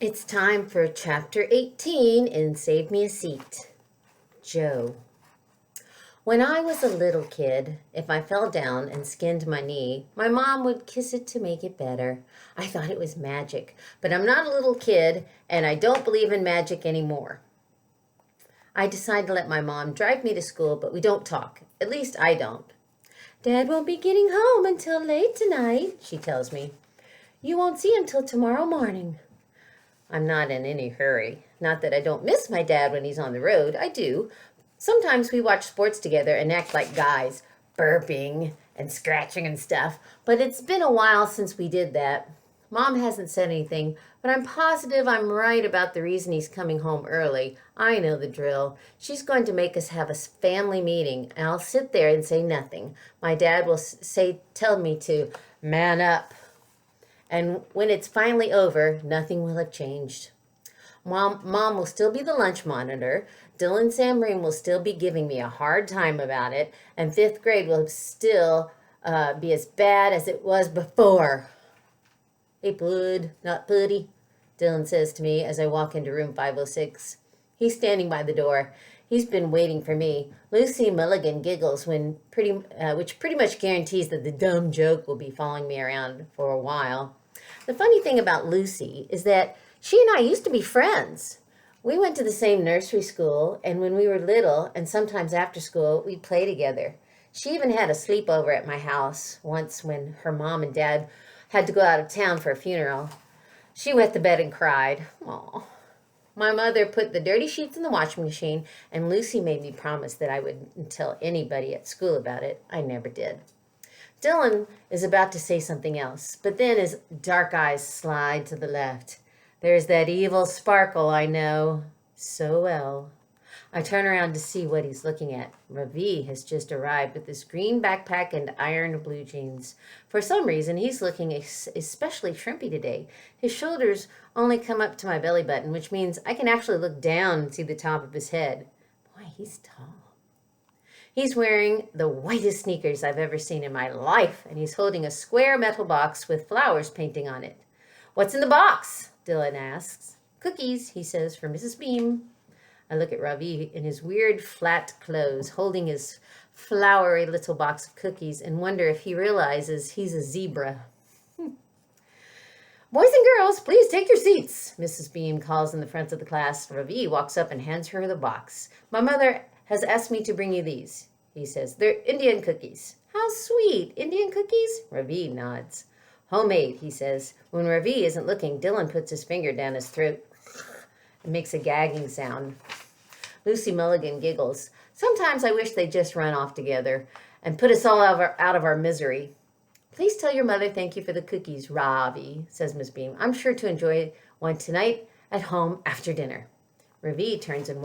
It's time for chapter 18 in Save Me a Seat. Joe. When I was a little kid, if I fell down and skinned my knee, my mom would kiss it to make it better. I thought it was magic, but I'm not a little kid and I don't believe in magic anymore. I decide to let my mom drive me to school, but we don't talk. At least I don't. Dad won't be getting home until late tonight, she tells me. You won't see him till tomorrow morning. I'm not in any hurry. Not that I don't miss my dad when he's on the road. I do. Sometimes we watch sports together and act like guys, burping and scratching and stuff. But it's been a while since we did that. Mom hasn't said anything, but I'm positive I'm right about the reason he's coming home early. I know the drill. She's going to make us have a family meeting, and I'll sit there and say nothing. My dad will tell me to man up. And when it's finally over, nothing will have changed. Mom will still be the lunch monitor. Dylan Sam Ream will still be giving me a hard time about it. And fifth grade will still be as bad as it was before. Hey, bud, not putty, Dylan says to me as I walk into room 506. He's standing by the door. He's been waiting for me. Lucy Mulligan giggles which pretty much guarantees that the dumb joke will be following me around for a while. The funny thing about Lucy is that she and I used to be friends. We went to the same nursery school, and when we were little, and sometimes after school, we'd play together. She even had a sleepover at my house once when her mom and dad had to go out of town for a funeral. She wet the bed and cried. Aw. My mother put the dirty sheets in the washing machine, and Lucy made me promise that I wouldn't tell anybody at school about it. I never did. Dylan is about to say something else, but then his dark eyes slide to the left. There's that evil sparkle I know so well. I turn around to see what he's looking at. Ravi has just arrived with this green backpack and ironed blue jeans. For some reason, he's looking especially shrimpy today. His shoulders only come up to my belly button, which means I can actually look down and see the top of his head. Boy, he's tall. He's wearing the whitest sneakers I've ever seen in my life, and he's holding a square metal box with flowers painting on it. What's in the box? Dylan asks. Cookies, he says, for Mrs. Beam. I look at Ravi in his weird flat clothes, holding his flowery little box of cookies, and wonder if he realizes he's a zebra. Boys and girls, please take your seats, Mrs. Beam calls in the front of the class. Ravi walks up and hands her the box. My mother has asked me to bring you these, he says. They're Indian cookies. How sweet. Indian cookies? Ravi nods. Homemade, he says. When Ravi isn't looking, Dylan puts his finger down his throat and makes a gagging sound. Lucy Mulligan giggles. Sometimes I wish they'd just run off together and put us all out of our misery. Please tell your mother thank you for the cookies, Ravi, says Miss Beam. I'm sure to enjoy one tonight at home after dinner. Ravi turns and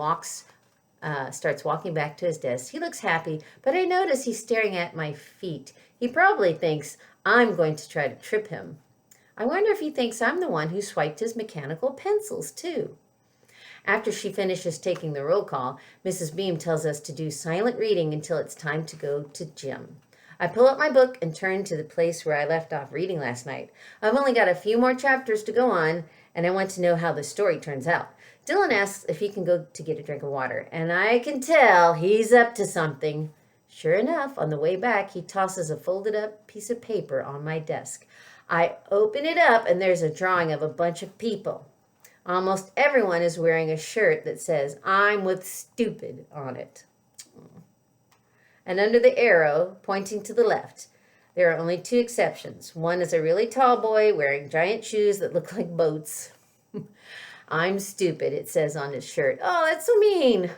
starts walking back to his desk. He looks happy, but I notice he's staring at my feet. He probably thinks I'm going to try to trip him. I wonder if he thinks I'm the one who swiped his mechanical pencils, too. After she finishes taking the roll call, Mrs. Beam tells us to do silent reading until it's time to go to gym. I pull up my book and turn to the place where I left off reading last night. I've only got a few more chapters to go on, and I want to know how the story turns out. Dylan asks if he can go to get a drink of water, and I can tell he's up to something. Sure enough, on the way back, he tosses a folded up piece of paper on my desk. I open it up, and there's a drawing of a bunch of people. Almost everyone is wearing a shirt that says, I'm with stupid on it. And under the arrow, pointing to the left, there are only two exceptions. One is a really tall boy wearing giant shoes that look like boats. I'm stupid, it says on his shirt. Oh, that's so mean.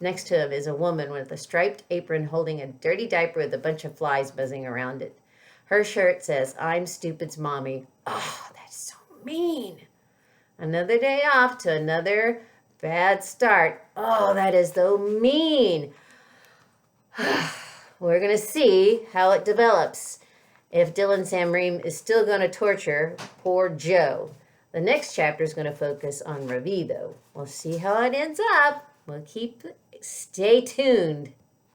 Next to him is a woman with a striped apron holding a dirty diaper with a bunch of flies buzzing around it. Her shirt says, I'm stupid's mommy. Oh, that's so mean. Another day off to another bad start. Oh, that is so mean. We're going to see how it develops. If Dylan Sam Ream is still going to torture poor Joe. The next chapter is going to focus on Ravi, though. We'll see how it ends up. Stay tuned.